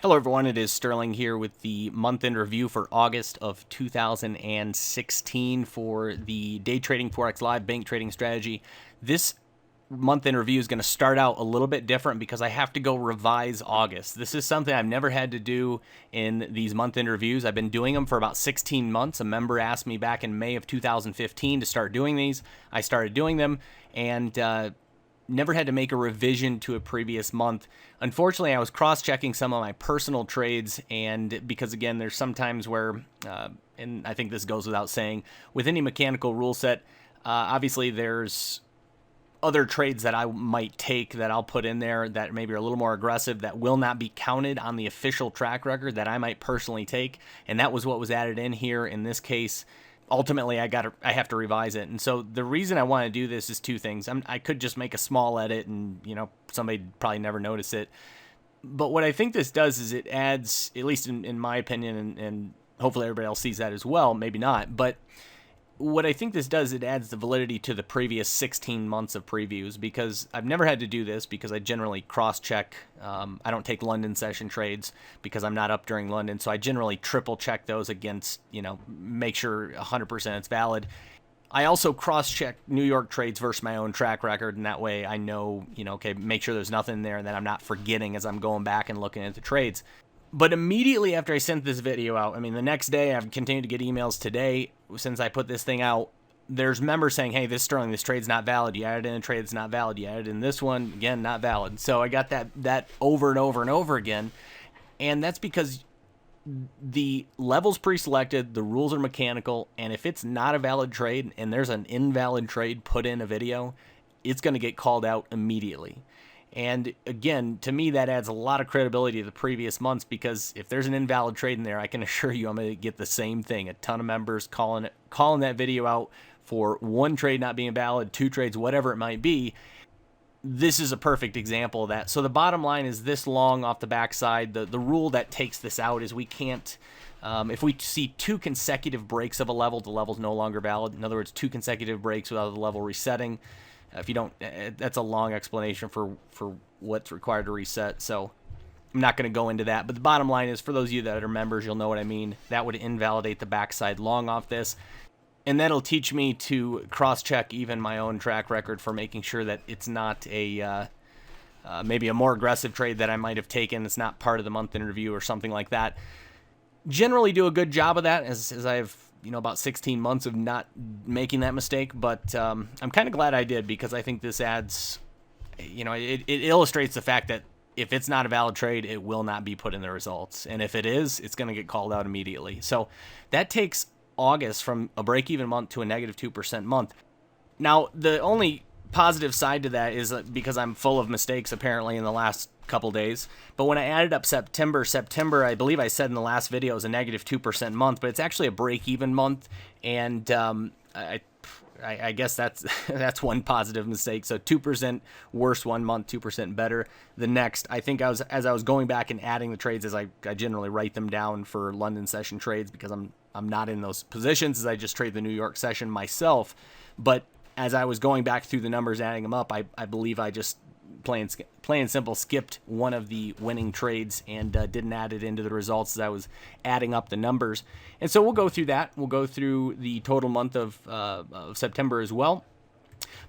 Hello everyone, it is Sterling here with the month in review for August of 2016 for the Day Trading Forex Live Bank Trading Strategy. This month in review is going to start out a little bit different because I have to go revise August. This is something I've never had to do in these month in reviews. I've been doing them for about 16 months. A member asked me back in May of 2015 to start doing these. I started doing them and never had to make a revision to a previous month. Unfortunately, I was cross-checking some of my personal trades, and because again, there's some times where, and I think this goes without saying, with any mechanical rule set, obviously there's other trades that I might take that I'll put in there that maybe are a little more aggressive that will not be counted on the official track record that I might personally take, and that was what was added in here in this case. Ultimately, I have to revise it. And so the reason I want to do this is two things. I could just make a small edit and, somebody'd probably never notice it. But what I think this does is it adds, at least in my opinion, and hopefully everybody else sees that as well, maybe not, but what I think this does, it adds the validity to the previous 16 months of previews, because I've never had to do this because I generally cross-check. I don't take London session trades because I'm not up during London, so I generally triple-check those against, make sure 100% it's valid. I also cross-check New York trades versus my own track record, and that way I know, okay, make sure there's nothing there and that I'm not forgetting as I'm going back and looking at the trades. But immediately after I sent this video out, the next day, I've continued to get emails today since I put this thing out. There's members saying, hey, this trade's not valid. You added in a trade that's not valid. You added in this one, again, not valid. So I got that over and over and over again. And that's because the level's pre-selected, the rules are mechanical, and if it's not a valid trade and there's an invalid trade put in a video, it's going to get called out immediately. And again, to me, that adds a lot of credibility to the previous months, because if there's an invalid trade in there, I can assure you I'm going to get the same thing. A ton of members calling that video out for one trade not being valid, two trades, whatever it might be. This is a perfect example of that. So the bottom line is this long off the backside. The rule that takes this out is we can't, if we see two consecutive breaks of a level, the level's no longer valid. In other words, two consecutive breaks without the level resetting. If you don't, that's a long explanation for what's required to reset, so I'm not going to go into that. But the bottom line is, for those of you that are members, you'll know what I mean. That would invalidate the backside long off this, and that'll teach me to cross-check even my own track record for making sure that it's not a maybe a more aggressive trade that I might have taken. It's not part of the month in review or something like that. Generally do a good job of that, as I've about 16 months of not making that mistake, but I'm kind of glad I did, because I think this adds, it illustrates the fact that if it's not a valid trade, it will not be put in the results, and if it is, it's going to get called out immediately. So that takes August from a break-even month to a negative 2% month. Now, the only positive side to that is because I'm full of mistakes apparently in the last couple days, but when I added up September, I believe I said in the last video, is a negative 2% month, but it's actually a break-even month, and I guess that's one positive mistake. So 2% worse one month, 2% better the next. I think as I was going back and adding the trades, as I generally write them down for London session trades, because I'm not in those positions, as I just trade the New York session myself. But as I was going back through the numbers, adding them up, I believe I just plain and simple skipped one of the winning trades and didn't add it into the results as I was adding up the numbers. And so we'll go through that. We'll go through the total month of September as well.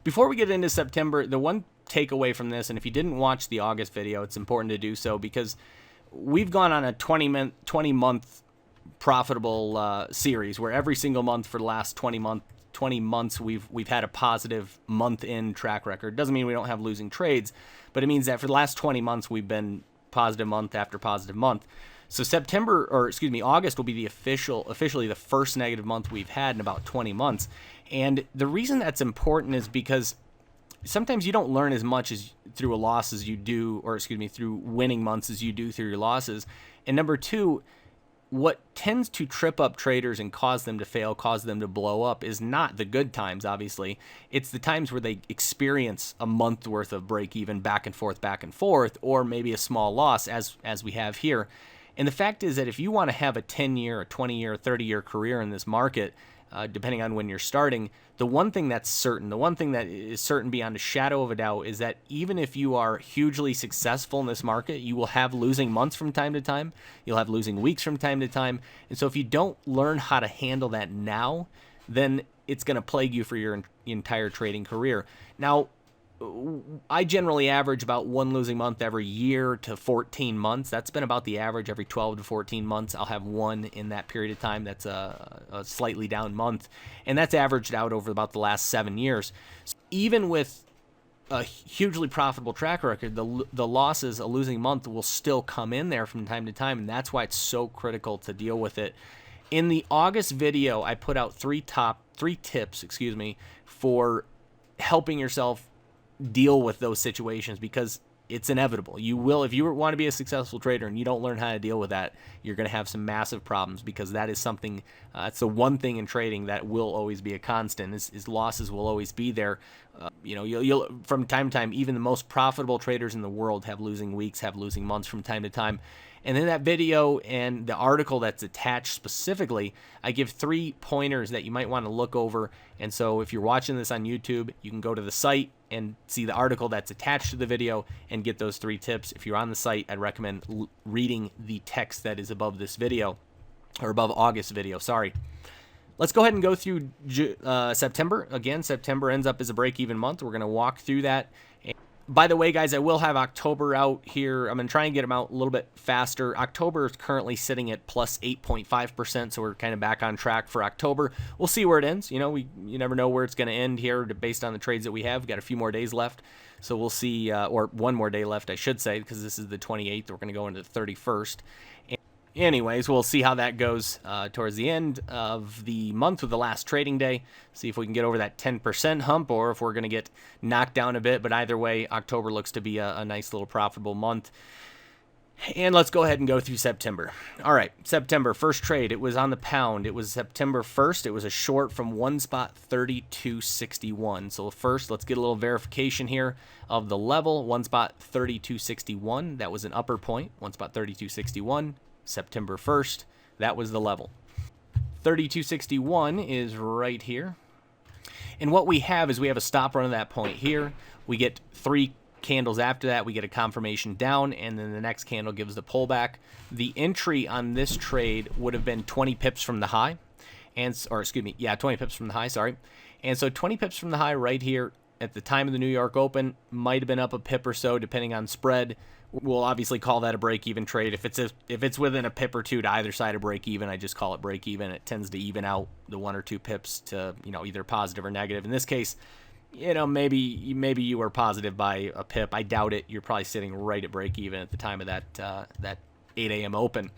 Before we get into September, the one takeaway from this, and if you didn't watch the August video, it's important to do so, because we've gone on a 20-month profitable series where every single month for the last 20 months we've had a positive month-in track record. Doesn't mean we don't have losing trades, but it means that for the last 20 months we've been positive month after positive month. So August will be the officially the first negative month we've had in about 20 months. And the reason that's important is because sometimes you don't learn as much through a loss as you do, through winning months as you do through your losses. And number two, what tends to trip up traders and cause them to fail, cause them to blow up, is not the good times, obviously. It's the times where they experience a month worth of break even back and forth, or maybe a small loss as we have here. And the fact is that if you want to have a 10-year, a 20-year, 30-year career in this market, depending on when you're starting. The one thing that's certain, the one thing that is certain beyond a shadow of a doubt, is that even if you are hugely successful in this market, you will have losing months from time to time. You'll have losing weeks from time to time. And so if you don't learn how to handle that now, then it's going to plague you for your entire trading career. Now, I generally average about one losing month every year to 14 months. That's been about the average. Every 12 to 14 months, I'll have one in that period of time that's a slightly down month. And that's averaged out over about the last 7 years. So even with a hugely profitable track record, the losses, a losing month, will still come in there from time to time. And that's why it's so critical to deal with it. In the August video, I put out three tips, for helping yourself deal with those situations, because it's inevitable. You will, if you want to be a successful trader and you don't learn how to deal with that, you're going to have some massive problems, because that is something, it's the one thing in trading that will always be a constant, is losses will always be there. You'll from time to time, even the most profitable traders in the world have losing weeks, have losing months from time to time. And in that video and the article that's attached specifically, I give 3 pointers that you might want to look over. And so if you're watching this on YouTube, you can go to the site and see the article that's attached to the video and get those 3 tips. If you're on the site, I'd recommend reading the text that is above this video, or above August's video, sorry. Let's go ahead and go through September. Again, September ends up as a break-even month. We're going to walk through that. By the way, guys, I will have October out here. I'm going to try and get them out a little bit faster. October is currently sitting at plus 8.5%, so we're kind of back on track for October. We'll see where it ends. You never know where it's going to end here based on the trades that we have. We've got a few more days left, so we'll see, or one more day left, I should say, because this is the 28th. We're going to go into the 31st. Anyways, we'll see how that goes towards the end of the month with the last trading day. See if we can get over that 10% hump, or if we're going to get knocked down a bit. But either way, October looks to be a nice little profitable month. And let's go ahead and go through September. All right, September, first trade. It was on the pound. It was September 1st. It was a short from one spot 32.61. So first, let's get a little verification here of the level. One spot 32.61. That was an upper point. One spot 32.61. September 1st, that was the level. 32.61 is right here. And what we have is we have a stop run at that point here. We get 3 candles after that. We get a confirmation down, and then the next candle gives the pullback. The entry on this trade would have been 20 pips from the high. 20 pips from the high, sorry. And so 20 pips from the high right here at the time of the New York Open might have been up a pip or so depending on spread. We'll obviously call that a break-even trade. If it's within a pip or two to either side of break-even, I just call it break-even. It tends to even out the 1 or 2 pips to either positive or negative. In this case, maybe you were positive by a pip. I doubt it. You're probably sitting right at break-even at the time of that 8 a.m. open.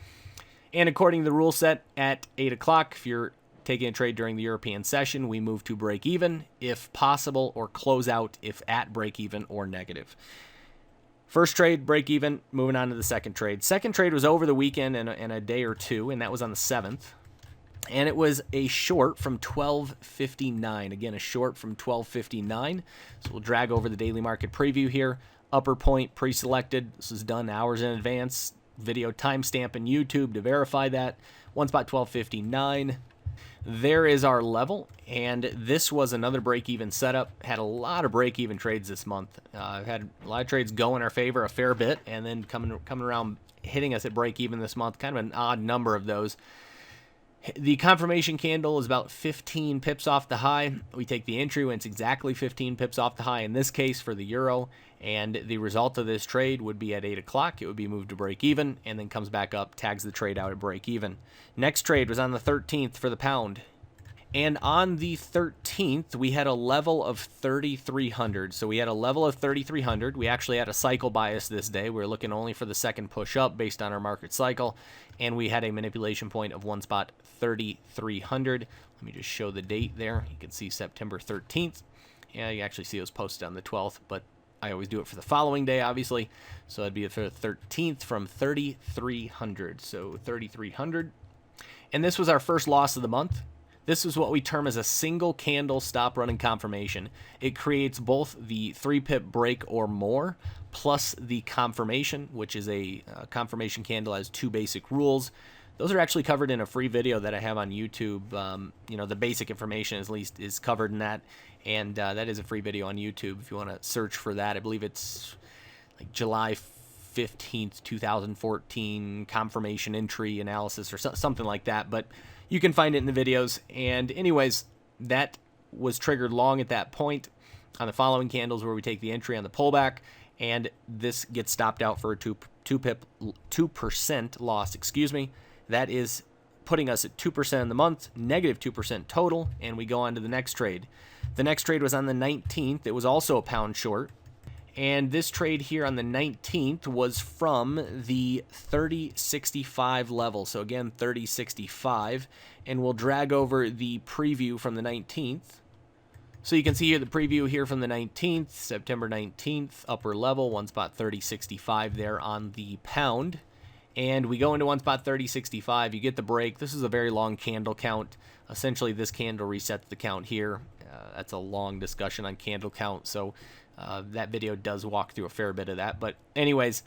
And according to the rule set at 8 o'clock, if you're taking a trade during the European session, we move to break-even if possible, or close out if at break-even or negative. First trade, break even, moving on to the second trade. Second trade was over the weekend and a day or two, and that was on the 7th. And it was a short from 12.59. Again, a short from 12.59. So we'll drag over the daily market preview here. Upper point pre-selected. This was done hours in advance. Video timestamp in YouTube to verify that. One spot 12.59. There is our level, and this was another break-even setup. Had a lot of break-even trades this month. Had a lot of trades go in our favor a fair bit, and then coming around hitting us at break-even this month. Kind of an odd number of those. The confirmation candle is about 15 pips off the high. We take the entry when it's exactly 15 pips off the high in this case for the euro, and the result of this trade would be at 8 o'clock. It would be moved to break even, and then comes back up, tags the trade out at break even. Next trade was on the 13th for the pound. And on the 13th, we had a level of 3,300. So we had a level of 3,300. We actually had a cycle bias this day. We were looking only for the second push up based on our market cycle. And we had a manipulation point of one spot 3,300. Let me just show the date there. You can see September 13th. Yeah, you actually see it was posted on the 12th, but I always do it for the following day, obviously. So it'd be the 13th from 3,300. So 3,300. And this was our first loss of the month. This is what we term as a single candle stop running confirmation. It creates both the 3-pip break or more, plus the confirmation, which is a confirmation candle has 2 basic rules. those are actually covered in a free video that I have on YouTube. You know, the basic information at least is covered in that, and that is a free video on YouTube if you want to search for that. I believe it's like July 15th, 2014 confirmation entry analysis or something like that, but you can find it in the videos. And anyways, that was triggered long at that point on the following candles where we take the entry on the pullback, and this gets stopped out for a 2% loss, excuse me. That is putting us at 2% in the month, negative 2% total, and we go on to the next trade. The next trade was on the 19th. It was also a pound short, and this trade here on the 19th was from the 30.65 level. So again, 30.65, and we'll drag over the preview from the 19th. So you can see here the preview here from the 19th, September 19th, upper level, one spot 30.65 there on the pound. And we go into one spot 30.65, you get the break. This is a very long candle count. Essentially, this candle resets the count here. That's a long discussion on candle count, so that video does walk through a fair bit of that. But anyways,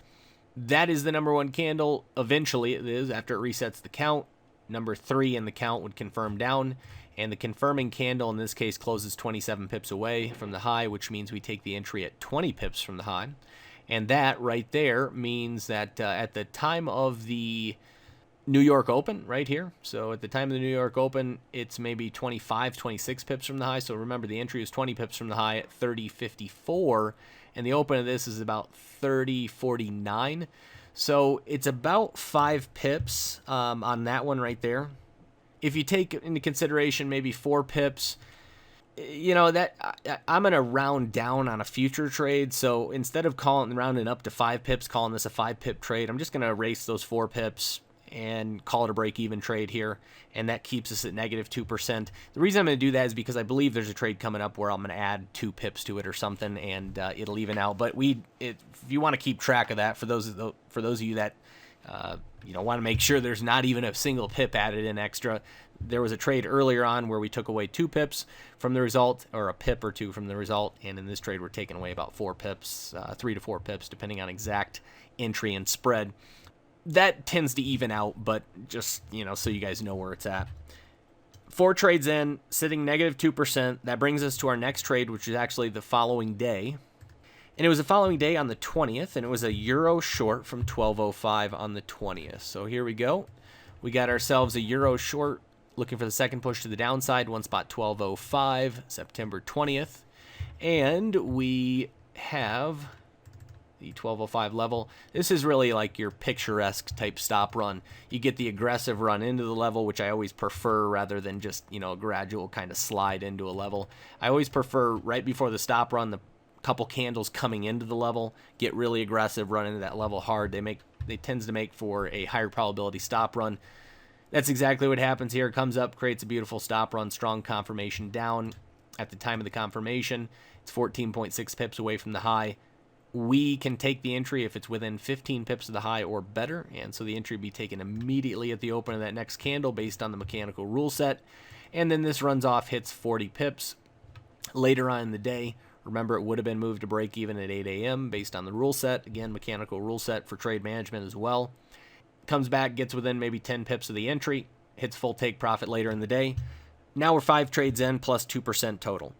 that is the number one candle. Eventually, it is, after it resets the count. Number 3 in the count would confirm down. And the confirming candle in this case closes 27 pips away from the high, which means we take the entry at 20 pips from the high. And that right there means that at the time of the New York Open right here, so at the time of the New York Open, it's maybe 25, 26 pips from the high. So remember, the entry is 20 pips from the high at 30.54, and the open of this is about 30.49. So it's about 5 pips on that one right there. If you take into consideration maybe 4 pips, you know, that I'm going to round down on a future trade. So instead of rounding up to 5 pips, calling this a 5-pip trade, I'm just going to erase those 4 pips and call it a break-even trade here, and that keeps us at negative 2%. The reason I'm going to do that is because I believe there's a trade coming up where I'm going to add 2 pips to it or something, and it'll even out. But if you want to keep track of that, for those of you that you know, want to make sure there's not even a single pip added in extra, there was a trade earlier on where we took away 2 pips from the result, or a pip or 2 from the result, and in this trade we're taking away about 4 pips, 3 to 4 pips, depending on exact entry and spread. That tends to even out, but just, you know, so you guys know where it's at. 4 trades in, sitting negative 2%. That brings us to our next trade, which is actually the following day. And it was the following day on the 20th, and it was a euro short from 12.05 on the 20th. So here we go. We got ourselves a euro short, looking for the second push to the downside, one spot 12.05, September 20th. And we have the 12.05 level. This is really like your picturesque type stop run. You get the aggressive run into the level, which I always prefer, rather than just, you know, a gradual kind of slide into a level. I always prefer right before the stop run, the couple candles coming into the level, get really aggressive, run into that level hard. They tends to make for a higher probability stop run. That's exactly what happens here. It comes up, creates a beautiful stop run, strong confirmation down. At the time of the confirmation, it's 14.6 pips away from the high. We can take the entry if it's within 15 pips of the high or better, and so the entry will be taken immediately at the open of that next candle based on the mechanical rule set. And then this runs off, hits 40 pips later on in the day. Remember, it would have been moved to break even at 8 a.m. based on the rule set. Again, mechanical rule set for trade management as well. Comes back, gets within maybe 10 pips of the entry, hits full take profit later in the day. Now we're 5 trades in plus 2% total.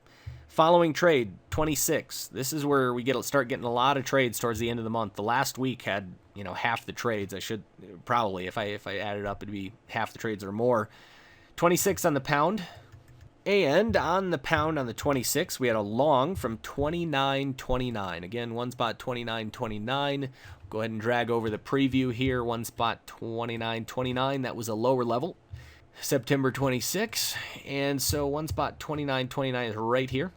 Following trade, 26. This is where we start getting a lot of trades towards the end of the month. The last week had, you know, half the trades. I should probably, if I added up, it'd be half the trades or more. 26 on the pound. And on the pound on the 26, we had a long from 29.29. Again, one spot 29.29. Go ahead and drag over the preview here. One spot 29.29. That was a lower level. September 26. And so one spot 29.29 is right here.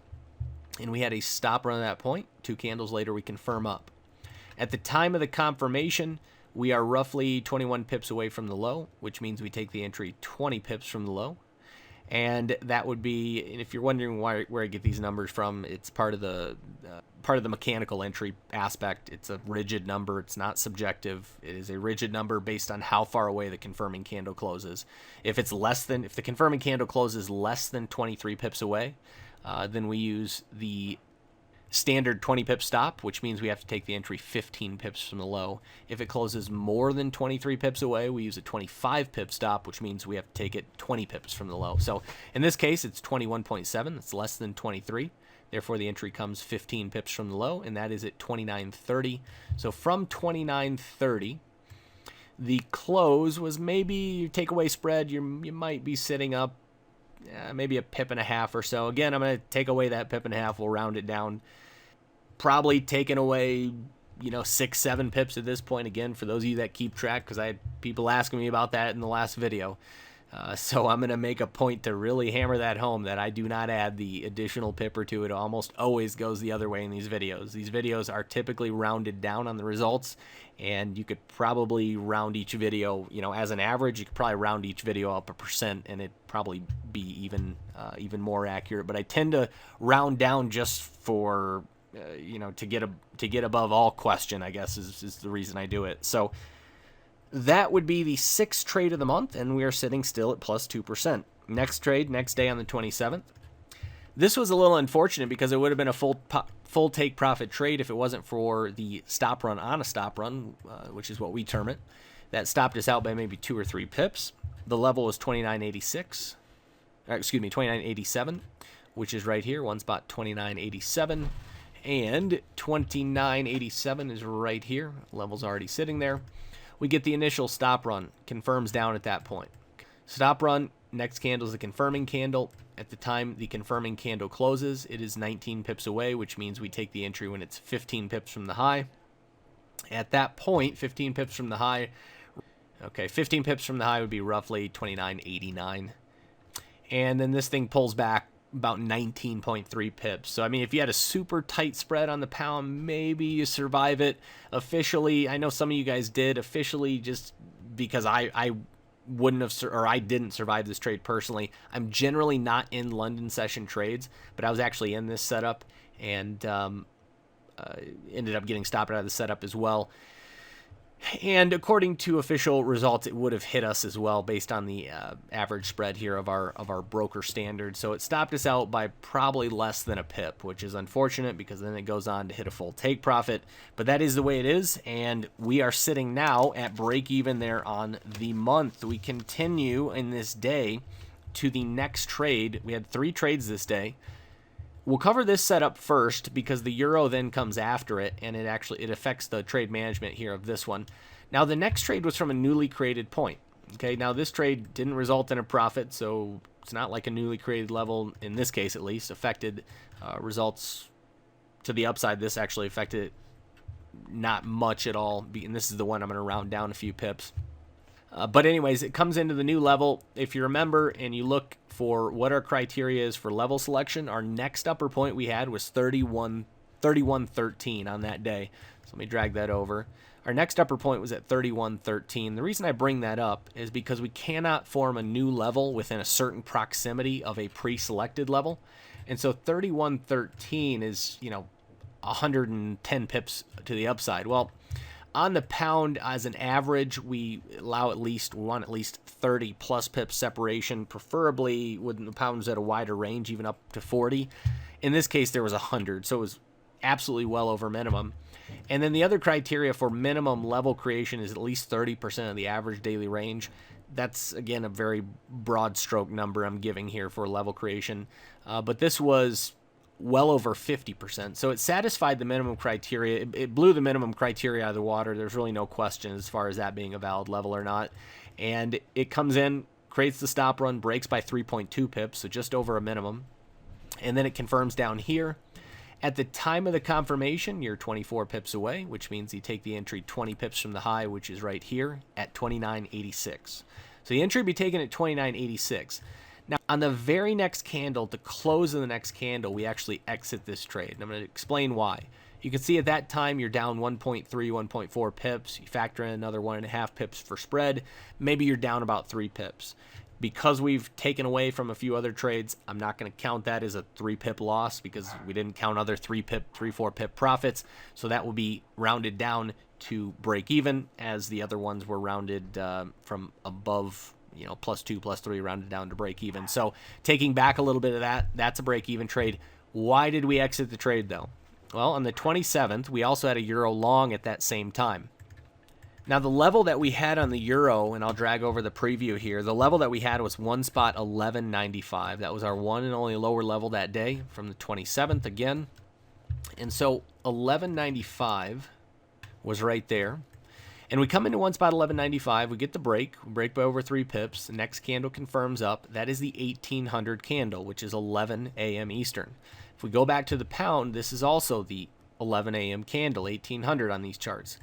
And we had a stop run at that point. 2 candles later, we confirm up. At the time of the confirmation, we are roughly 21 pips away from the low, which means we take the entry 20 pips from the low. And that would be, if you're wondering where I get these numbers from, it's part of the mechanical entry aspect. It's a rigid number. It's not subjective. It is a rigid number based on how far away the confirming candle closes. If the confirming candle closes less than 23 pips away, then we use the standard 20 pip stop, which means we have to take the entry 15 pips from the low. If it closes more than 23 pips away, we use a 25 pip stop, which means we have to take it 20 pips from the low. So in this case, it's 21.7. That's less than 23. Therefore, the entry comes 15 pips from the low, and that is at 29.30. So from 29.30, the close was maybe your takeaway spread. You might be sitting up maybe a pip and a half or so. Again, I'm going to take away that pip and a half. We'll round it down. Probably taking away, 6-7 pips at this point. Again, for those of you that keep track, because I had people asking me about that in the last video. So I'm going to make a point to really hammer that home, that I do not add the additional pip or two. It almost always goes the other way in these videos. These videos are typically rounded down on the results, and you could probably round each video, as an average, you could probably round each video up 1%, and it'd probably be even more accurate. But I tend to round down just for, to get above all question, I guess, is the reason I do it. So that would be the 6th trade of the month, and we are sitting still at plus 2%. Next trade, next day on the 27th. This was a little unfortunate because it would have been a full take profit trade if it wasn't for the stop run on a stop run, which is what we term it. That stopped us out by maybe 2 or 3 pips. The level was 29.86, excuse me, 29.87, which is right here. One spot 29.87, and 29.87 is right here. Level's already sitting there. We get the initial stop run, confirms down at that point. Stop run, next candle is the confirming candle. At the time the confirming candle closes, it is 19 pips away, which means we take the entry when it's 15 pips from the high. At that point, 15 pips from the high, 15 pips from the high would be roughly 29.89. And then this thing pulls back about 19.3 pips. So, I mean, if you had a super tight spread on the pound, maybe you survive it. Officially, I know some of you guys did. Officially, just because I wouldn't have, or I didn't survive this trade personally. I'm generally not in London session trades, but I was actually in this setup and ended up getting stopped out of the setup as well. And according to official results, it would have hit us as well based on the average spread here of our broker standard. So it stopped us out by probably less than a pip, which is unfortunate because then it goes on to hit a full take profit. But that is the way it is, and we are sitting now at break even there on the month. We continue in this day to the next trade. We had 3 trades this day. We'll cover this setup first because the euro then comes after it, and it affects the trade management here of this one. Now, the next trade was from a newly created point. Okay, now this trade didn't result in a profit, so it's not like a newly created level, in this case at least, affected results to the upside. This actually affected it not much at all, and this is the one I'm going to round down a few pips. But anyways, it comes into the new level. If you remember and you look for what our criteria is for level selection, our next upper point we had was 31.13 on that day. So let me drag that over. Our next upper point was at 31.13. The reason I bring that up is because we cannot form a new level within a certain proximity of a pre-selected level. And so 31.13 is, 110 pips to the upside. Well, on the pound, as an average, we want at least 30 plus pips separation, preferably when the pound's at a wider range, even up to 40. In this case, there was 100, so it was absolutely well over minimum. And then the other criteria for minimum level creation is at least 30% of the average daily range. That's, again, a very broad stroke number I'm giving here for level creation. But this was well over 50%. So it satisfied the minimum criteria. It blew the minimum criteria out of the water. There's really no question as far as that being a valid level or not. And it comes in, creates the stop run, breaks by 3.2 pips, so just over a minimum. And then it confirms down here. At the time of the confirmation, you're 24 pips away, which means you take the entry 20 pips from the high, which is right here at 29.86. So the entry would be taken at 29.86. Now, on the very next candle, to close of the next candle, we actually exit this trade. And I'm going to explain why. You can see at that time you're down 1.3, 1.4 pips. You factor in another 1.5 pips for spread. Maybe you're down about 3 pips. Because we've taken away from a few other trades, I'm not going to count that as a 3-pip loss because we didn't count other 4-pip profits. So that will be rounded down to break even, as the other ones were rounded from above, plus 2, plus 3, rounded down to break even. So taking back a little bit of that, that's a break even trade. Why did we exit the trade though? Well, on the 27th, we also had a euro long at that same time. Now, the level that we had on the euro, and I'll drag over the preview here, the level that we had was one spot 11.95. That was our one and only lower level that day from the 27th again. And so 11.95 was right there. And we come into one spot 11.95. We get the break. We break by over 3 pips. The next candle confirms up. That is the 1800 candle, which is 11 a.m. Eastern. If we go back to the pound, this is also the 11 a.m. candle, 1800 on these charts.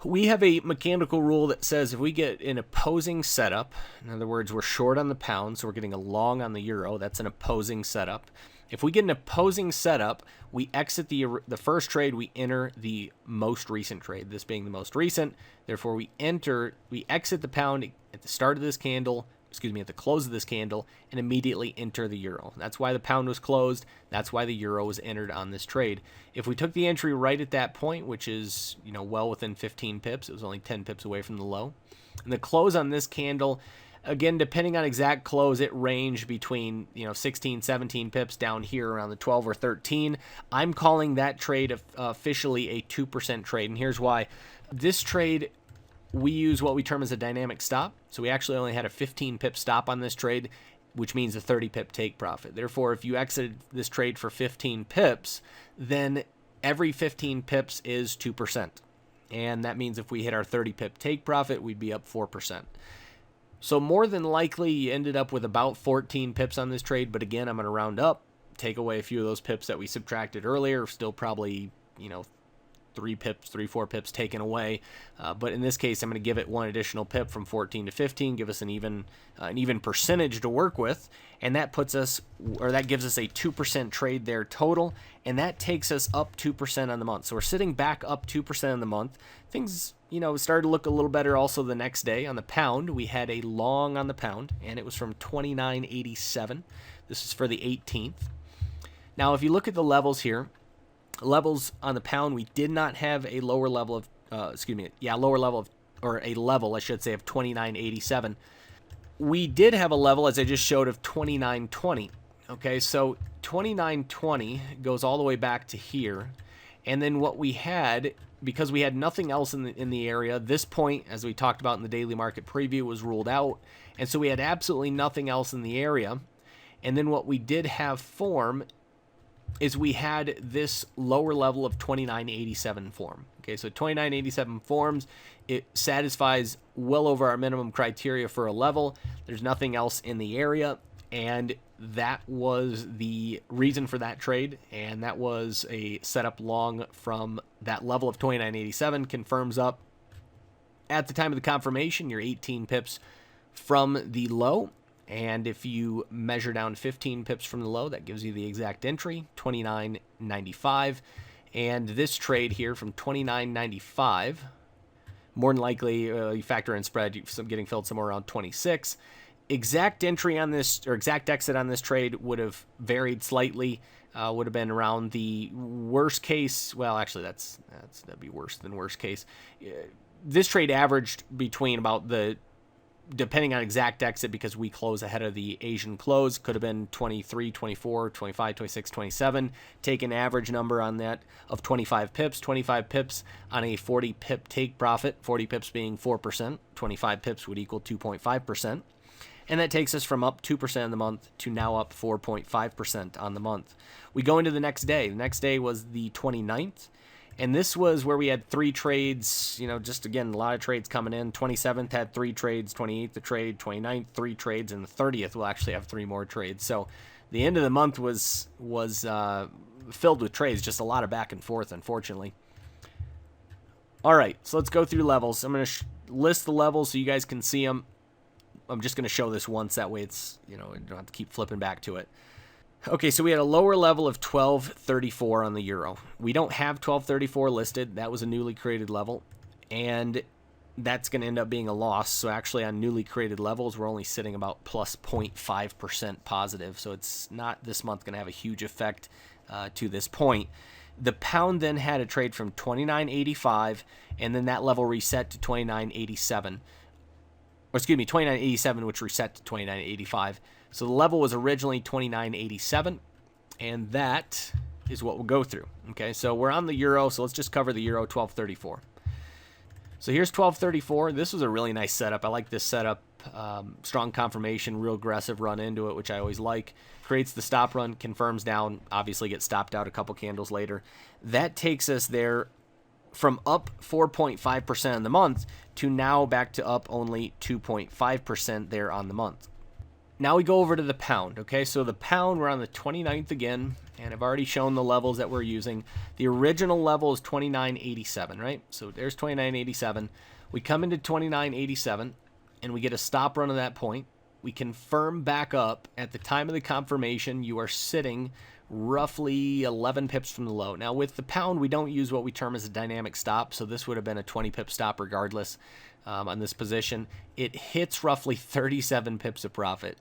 We have a mechanical rule that says if we get an opposing setup, in other words, we're short on the pound, so we're getting a long on the euro, that's an opposing setup. If we get an opposing setup, we exit the first trade, we enter the most recent trade, this being the most recent. Therefore, we exit the pound at the start of this candle, at the close of this candle, and immediately enter the euro. That's why the pound was closed. That's why the euro was entered on this trade. If we took the entry right at that point, which is, well within 15 pips, it was only 10 pips away from the low. And the close on this candle, again, depending on exact close, it ranged between, 16, 17 pips down here around the 12 or 13. I'm calling that trade officially a 2% trade, and here's why. This trade, we use what we term as a dynamic stop. So we actually only had a 15 pip stop on this trade, which means a 30 pip take profit. Therefore, if you exited this trade for 15 pips, then every 15 pips is 2%. And that means if we hit our 30 pip take profit, we'd be up 4%. So more than likely, you ended up with about 14 pips on this trade. But again, I'm going to round up, take away a few of those pips that we subtracted earlier, still probably, 4 pips taken away. But in this case, I'm going to give it one additional pip from 14 to 15, give us an even percentage to work with. And that gives us a 2% trade there total. And that takes us up 2% on the month. So we're sitting back up 2% on the month. Things, started to look a little better also the next day. On the pound, we had a long on the pound, and it was from 29.87. This is for the 18th. Now, if you look at the levels here, levels on the pound, we did not have a lower level of, a level, I should say, of 29.87. We did have a level, as I just showed, of 29.20. Okay, so 29.20 goes all the way back to here. And then what we had, because we had nothing else in the area, this point, as we talked about in the daily market preview, was ruled out. And so we had absolutely nothing else in the area. And then what we did have form is we had this lower level of 29.87 form. Okay, so 29.87 forms. It satisfies well over our minimum criteria for a level. There's nothing else in the area, and that was the reason for that trade, and that was a setup long from that level of 29.87. Confirms up at the time of the confirmation. You're 18 pips from the low. And if you measure down 15 pips from the low, that gives you the exact entry, 29.95. And this trade here from 29.95, more than likely, you factor in spread, you're getting filled somewhere around 26. Exact entry on this, or exact exit on this trade would have varied slightly. Would have been around the worst case. Well, actually, that'd be worse than worst case. This trade averaged between about depending on exact exit, because we close ahead of the Asian close, could have been 23, 24, 25, 26, 27. Take an average number on that of 25 pips. 25 pips on a 40 pip take profit, 40 pips being 4%. 25 pips would equal 2.5%. And that takes us from up 2% in the month to now up 4.5% on the month. We go into the next day. The next day was the 29th. And this was where we had 3 trades, just again, a lot of trades coming in. 27th had 3 trades, 28th a trade, 29th 3 trades, and the 30th will actually have 3 more trades. So the end of the month was filled with trades, just a lot of back and forth, unfortunately. All right, so let's go through levels. I'm going to list the levels so you guys can see them. I'm just going to show this once, that way it's, you don't have to keep flipping back to it. Okay, so we had a lower level of 12.34 on the euro. We don't have 12.34 listed. That was a newly created level, and that's going to end up being a loss. So actually on newly created levels, we're only sitting about plus 0.5% positive. So it's not this month going to have a huge effect to this point. The pound then had a trade from 29.85, and then that level reset to 29.87. Or excuse me, 29.87, which reset to 29.85. So the level was originally 29.87, and that is what we'll go through. Okay, so we're on the euro, so let's just cover the euro 1234. So here's 1234. This was a really nice setup. I like this setup. Strong confirmation, real aggressive run into it, which I always like. Creates the stop run, confirms down, obviously gets stopped out a couple candles later. That takes us there from up 4.5% in the month to now back to up only 2.5% there on the month. Now we go over to the pound, okay? So the pound, we're on the 29th again, and I've already shown the levels that we're using. The original level is 29.87, right? So there's 29.87. We come into 29.87, and we get a stop run at that point. We confirm back up. At the time of the confirmation, you are sitting roughly 11 pips from the low. Now, with the pound, we don't use what we term as a dynamic stop, so this would have been a 20-pip stop regardless. On this position, it hits roughly 37 pips of profit.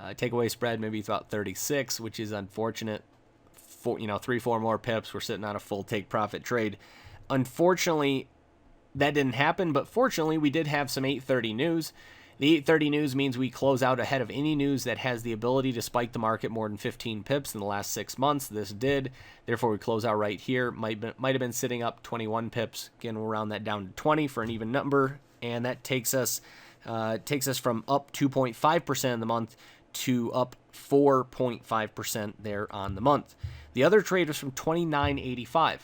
Takeaway spread maybe about 36, which is unfortunate. 3-4 more pips, we're sitting on a full take profit trade. Unfortunately, that didn't happen, but fortunately, we did have some 8:30 news. The 8:30 news means we close out ahead of any news that has the ability to spike the market more than 15 pips in the last 6 months. This did. Therefore, we close out right here. Might have been sitting up 21 pips. Again, we'll round that down to 20 for an even number. And that takes us from up 2.5% in the month to up 4.5% there on the month. The other trade was from 29.85.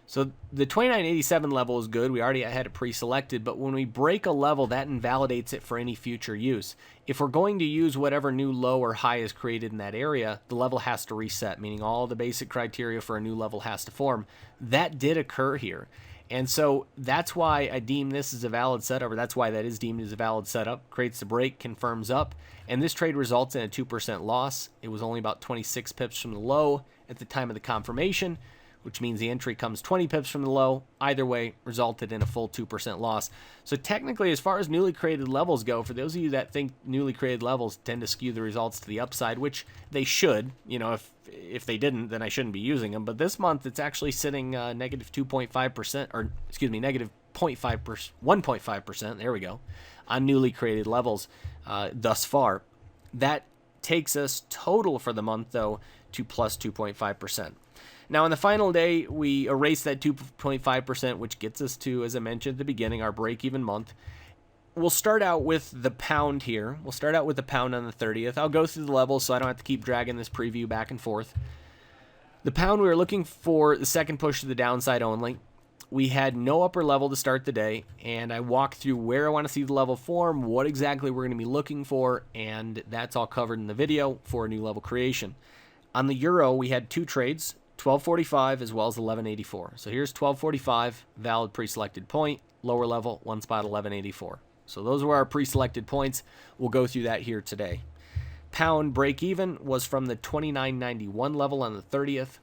So the 29.87 level is good. We already had it pre-selected, but when we break a level, that invalidates it for any future use. If we're going to use whatever new low or high is created in that area, the level has to reset, meaning all the basic criteria for a new level has to form. That did occur here. And so that's why I deem this as a valid setup, or that's why that is deemed as a valid setup. Creates the break, confirms up, and this trade results in a 2% loss. It was only about 26 pips from the low at the time of the confirmation, which means the entry comes 20 pips from the low. Either way, resulted in a full 2% loss. So technically, as far as newly created levels go, for those of you that think newly created levels tend to skew the results to the upside, which they should, if they didn't, then I shouldn't be using them. But this month, it's actually sitting negative 2.5%, or excuse me, negative 1.5%, there we go, on newly created levels thus far. That takes us total for the month, though, to plus 2.5%. Now, on the final day, we erase that 2.5%, which gets us to, as I mentioned at the beginning, our break-even month. We'll start out with the pound here. We'll start out with the pound on the 30th. I'll go through the levels so I don't have to keep dragging this preview back and forth. The pound, we were looking for the second push to the downside only. We had no upper level to start the day, and I walked through where I want to see the level form, what exactly we're going to be looking for, and that's all covered in the video for a new level creation. On the euro, we had two trades, 1245 as well as 1184. So here's 1245, valid pre-selected point, lower level, one spot 1184. So those were our pre-selected points. We'll go through that here today. Pound break even was from the 29.91 level on the 30th.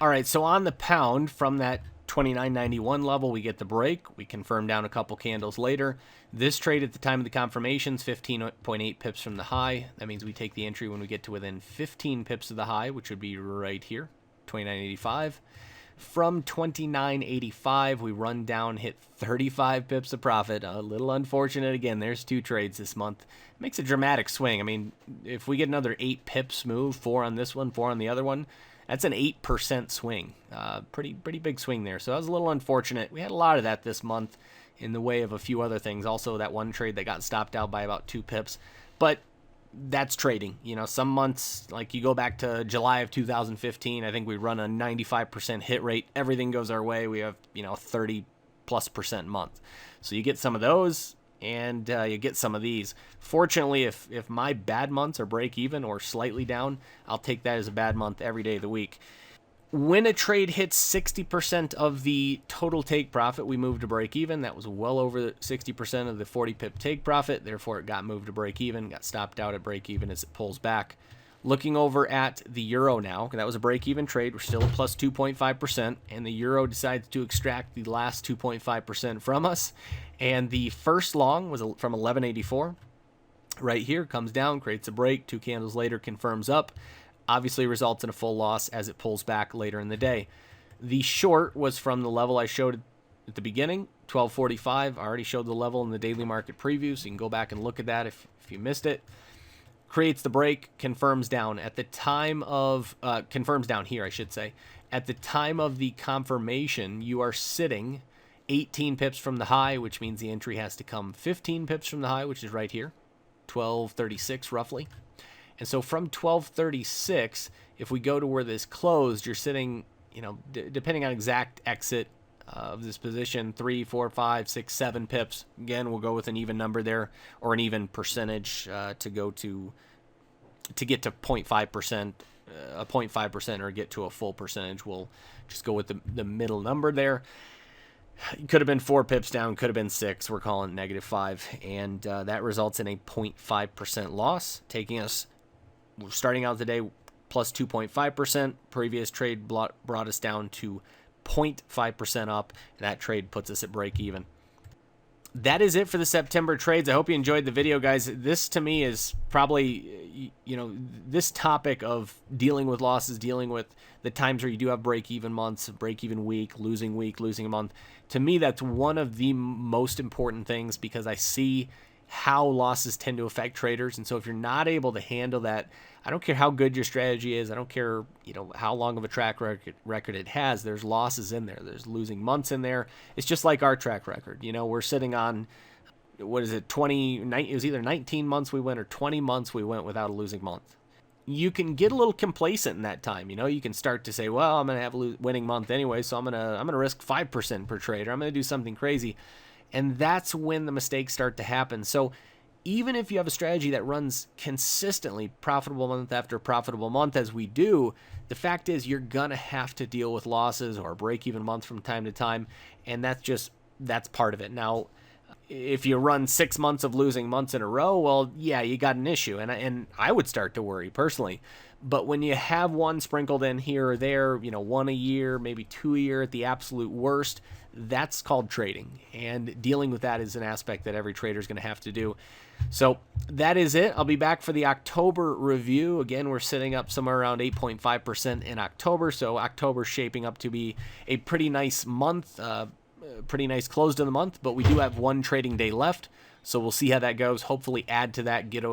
All right, so on the pound from that 29.91 level, we get the break. We confirm down a couple candles later. This trade at the time of the confirmations, 15.8 pips from the high. That means we take the entry when we get to within 15 pips of the high, which would be right here, 29.85. From 29.85, we run down, hit 35 pips of profit. A little unfortunate. Again, there's two trades this month. Makes a dramatic swing. I mean, if we get another 8 pips move, 4 on this one, 4 on the other one, that's an 8% swing. Pretty big swing there. So that was a little unfortunate. We had a lot of that this month in the way of a few other things. Also, that one trade that got stopped out by about 2 pips. But that's trading. Some months, like you go back to July of 2015, I think we run a 95% hit rate. Everything goes our way. We have, 30+% month. So you get some of those, and you get some of these. Fortunately, if my bad months are break even or slightly down, I'll take that as a bad month every day of the week. When a trade hits 60% of the total take profit, we move to break even. That was well over 60% of the 40 pip take profit. Therefore, it got moved to break even, got stopped out at break even as it pulls back. Looking over at the euro now, that was a break even trade. We're still at plus 2.5%, and the euro decides to extract the last 2.5% from us. And the first long was from 1184. Right here, comes down, creates a break. 2 candles later, confirms up. Obviously results in a full loss as it pulls back later in the day. The short was from the level I showed at the beginning, 1245. I already showed the level in the daily market preview, so you can go back and look at that if you missed it. creates the break, confirms down. At the time of, confirms down here, I should say. At the time of the confirmation, you are sitting 18 pips from the high, which means the entry has to come 15 pips from the high, which is right here, 1236 roughly. And so from 1236, if we go to where this closed, you're sitting, you know, depending on exact exit of this position, 3, 4, 5, 6, 7 pips. Again, we'll go with an even number there, or an even percentage to get to 0.5%, a 0.5%, or get to a full percentage. We'll just go with the middle number there. It could have been 4 pips down, could have been 6. We're calling it -5, and that results in a 0.5% loss, taking us, we're starting out today plus 2.5%. Previous trade brought us down to 0.5% up, and that trade puts us at break even. That is it for the September trades. I hope you enjoyed the video, guys. This to me is probably, you know, this topic of dealing with losses, dealing with the times where you do have break-even months, break-even week, losing a month. To me, that's one of the most important things, because I see how losses tend to affect traders. And so if you're not able to handle that, I don't care how good your strategy is, I don't care, you know, how long of a track record it has, there's losses in there. There's losing months in there. It's just like our track record. You know, we're sitting on, what is it, it was either 19 months we went or 20 months we went without a losing month. You can get a little complacent in that time. You know, you can start to say, well, I'm going to have a winning month anyway, so I'm going to risk 5% per trade, or I'm going to do something crazy. And that's when the mistakes start to happen. So even if you have a strategy that runs consistently, profitable month after profitable month, as we do, the fact is you're going to have to deal with losses or break-even months from time to time, and that's part of it. Now, if you run 6 months of losing months in a row, well, yeah, you got an issue, and I would start to worry personally. But when you have one sprinkled in here or there, you know, 1 a year, maybe 2 a year at the absolute worst, that's called trading. And dealing with that is an aspect that every trader is going to have to do. So that is it. I'll be back for the October review. Again, we're sitting up somewhere around 8.5% in October. So October's shaping up to be a pretty nice month, pretty nice close to the month. But we do have one trading day left. So we'll see how that goes. Hopefully add to that, get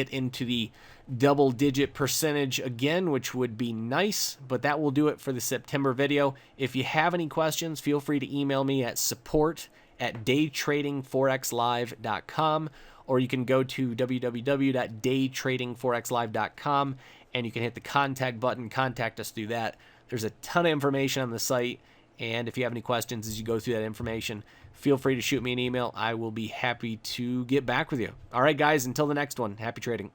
into the double-digit percentage again, which would be nice. But that will do it for the September video. If you have any questions, feel free to email me at support@daytradingforexlive.com, or you can go to www.daytradingforexlive.com and you can hit the contact button, contact us through that. There's a ton of information on the site, and if you have any questions as you go through that information, feel free to shoot me an email. I will be happy to get back with you. All right, guys, until the next one, happy trading.